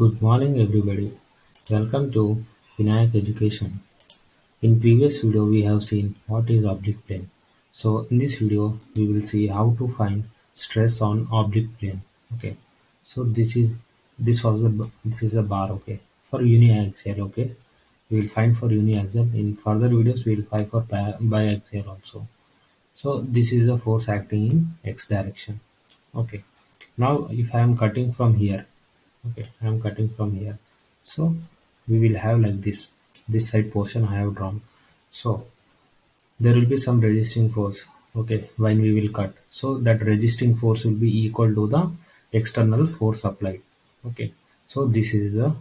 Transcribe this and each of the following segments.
Good morning everybody. Welcome to Vinayak Education. In previous video we have seen what is oblique plane. So in this video we will see how to find stress on oblique plane. Okay. So this is a bar, okay, for uniaxial, okay. We will find for uniaxial. In further videos we will find for biaxial also. So this is the force acting in x direction. Okay. Now if I am cutting from here, okay, I am cutting from here, so we will have like this side portion I have drawn. So there will be some resisting force, okay, when we will cut, so that resisting force will be equal to the external force applied. Okay, so this is the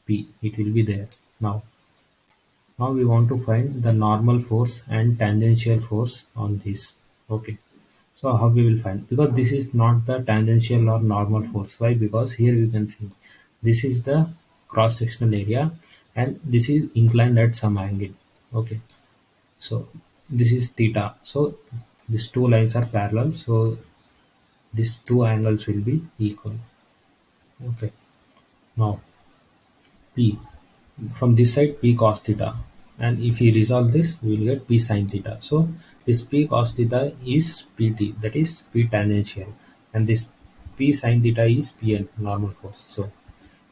P, it will be there. Now we want to find the normal force and tangential force on this. Okay, so how we will find, because this is not the tangential or normal force. Why? Because here you can see this is the cross sectional area and this is inclined at some angle. Okay, so this is theta. So these two lines are parallel. So these two angles will be equal. Okay, now P, from this side P cos theta, and if we resolve this we will get P sin theta. So this P cos theta is PT, that is P tangential, and this P sin theta is PN, normal force. So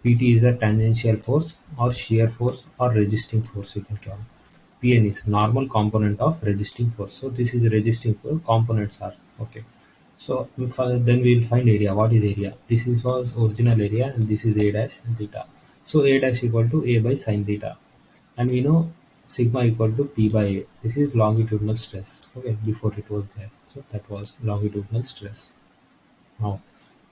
PT is a tangential force or shear force or resisting force, you can call. PN is normal component of resisting force. So this is resisting force, components are okay. So then we will find area. What is area? This is was original area and this is A dash and theta. So A dash equal to A by sin theta, and we know sigma equal to P by A. This is longitudinal stress. Okay, before it was there. So that was longitudinal stress. Now,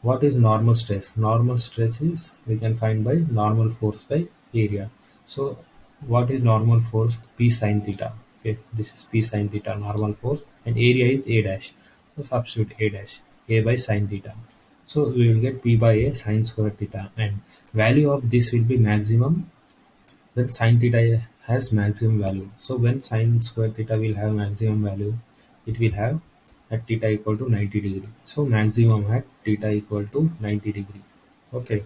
what is normal stress? Normal stress is we can find by normal force by area. So what is normal force? P sin theta. Okay, this is P sin theta, normal force, and area is A dash. So substitute A dash, A by sin theta. So we will get P by A sin square theta, and value of this will be maximum when sin theta has maximum value. So when sin square theta will have maximum value, it will have at theta equal to 90 degree. So maximum at theta equal to 90 degree. Okay,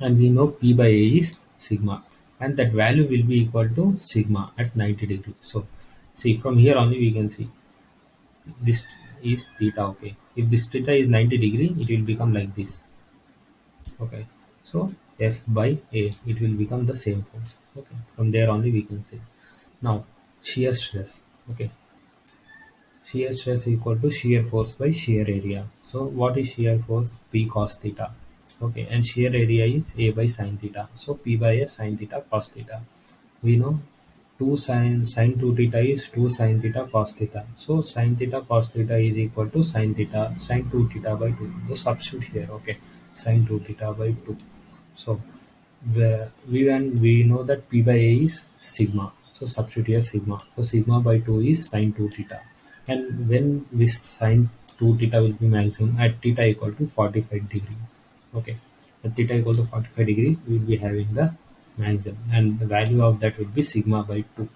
and we know P by A is sigma, and that value will be equal to sigma at 90 degree. So see, from here only we can see this is theta. Okay, if this theta is 90 degree, it will become like this. Okay, so F by A, it will become the same force. Okay, from there only we can see. Now shear stress. Okay, shear stress equal to shear force by shear area. So what is shear force? P cos theta. Okay, and shear area is A by sin theta. So P by A sin theta cos theta. We know 2 sin 2 theta is 2 sin theta cos theta. So sin theta cos theta is equal to sin theta sin 2 theta by 2. So substitute here. Okay, sin 2 theta by 2. So we know that P by A is sigma. So substitute here sigma. So sigma by 2 is sin 2 theta. And when this sin 2 theta will be maximum at theta equal to 45 degree. Okay, at theta equal to 45 degree we will be having the maximum, and the value of that will be sigma by 2.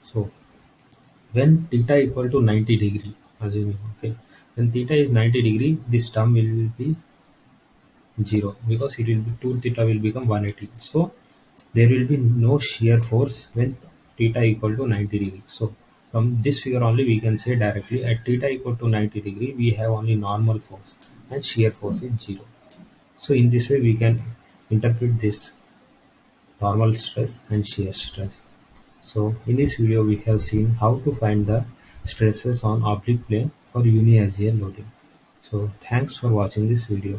So when theta equal to 90 degree, assuming, okay, when theta is 90 degree, this term will be 0, because it will be 2 theta will become 180. So there will be no shear force when theta equal to 90 degree. So from this figure only we can say directly at theta equal to 90 degree we have only normal force and shear force is 0. So in this way we can interpret this normal stress and shear stress. So in this video we have seen how to find the stresses on oblique plane for uniaxial loading. So thanks for watching this video.